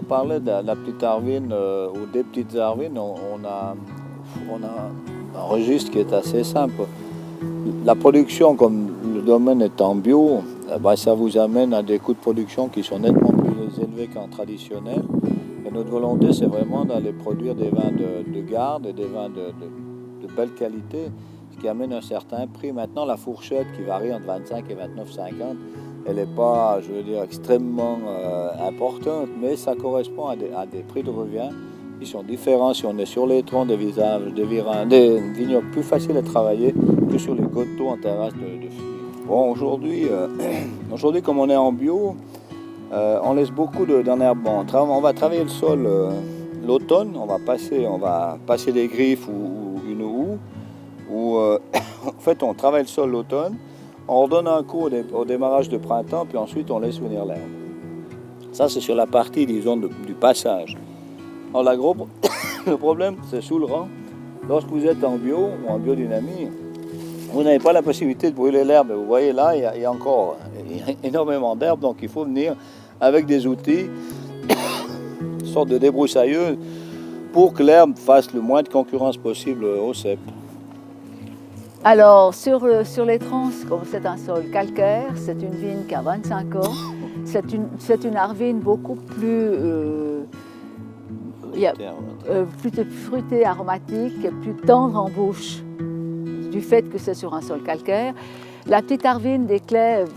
parlait de la petite Arvine ou des petites Arvines, on a un registre qui est assez simple. La production, comme le domaine est en bio, ça vous amène à des coûts de production qui sont nettement plus élevés qu'en traditionnel. Et notre volonté, c'est vraiment d'aller produire des vins de garde et des vins de belle qualité, ce qui amène un certain prix. Maintenant, la fourchette qui varie entre 25 et 29,50, elle n'est pas, je veux dire, extrêmement importante, mais ça correspond à des prix de revient qui sont différents si on est sur les troncs des vignobles plus faciles à travailler que sur les coteaux en terrasse de fumée. Bon, aujourd'hui, comme on est en bio, on laisse beaucoup d'enherbement. On va travailler le sol l'automne, on va passer des griffes ou une houe. En fait, on travaille le sol l'automne, on redonne un coup au démarrage de printemps, puis ensuite on laisse venir l'herbe. Ça, c'est sur la partie, disons, du passage. Alors, le problème, c'est sous le rang. Lorsque vous êtes en bio ou en biodynamie, vous n'avez pas la possibilité de brûler l'herbe. Vous voyez là, il y a encore énormément d'herbe, donc il faut venir avec des outils, une sorte de débroussailleuse, pour que l'herbe fasse le moins de concurrence possible au cep. Alors, sur les trans, comme c'est un sol calcaire, c'est une vigne qui a 25 ans. C'est une arvine beaucoup plus, plus fruitée, aromatique, et plus tendre en bouche, du fait que c'est sur un sol calcaire. La petite arvine des Clèves,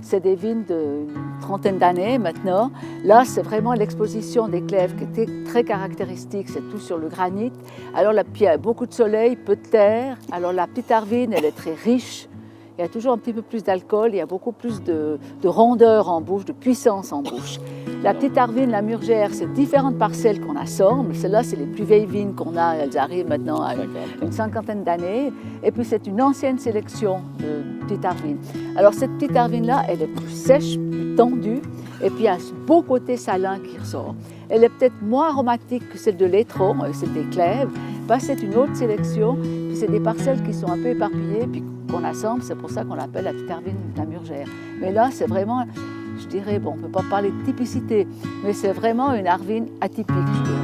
c'est des vignes d'une trentaine d'années maintenant. Là, c'est vraiment l'exposition des Clèves qui était très caractéristique, c'est tout sur le granit. Alors, il y a beaucoup de soleil, peu de terre. Alors, la petite arvine, elle est très riche. Il y a toujours un petit peu plus d'alcool, il y a beaucoup plus de rondeur en bouche, de puissance en bouche. La petite Arvine, la Murgère, c'est différentes parcelles qu'on assemble. Celles-là, c'est les plus vieilles vignes qu'on a. Elles arrivent maintenant à une cinquantaine d'années. Et puis, c'est une ancienne sélection de petite Arvine. Alors, cette petite Arvine-là, elle est plus sèche, plus tendue. Et puis, il y a ce beau côté salin qui ressort. Elle est peut-être moins aromatique que celle de l'Étron, celle des Clèves. C'est une autre sélection. Puis, c'est des parcelles qui sont un peu éparpillées, puis qu'on assemble. C'est pour ça qu'on l'appelle la petite Arvine, la Murgère. Mais là, c'est vraiment... Je dirais, on ne peut pas parler de typicité, mais c'est vraiment une arvine atypique, je dirais.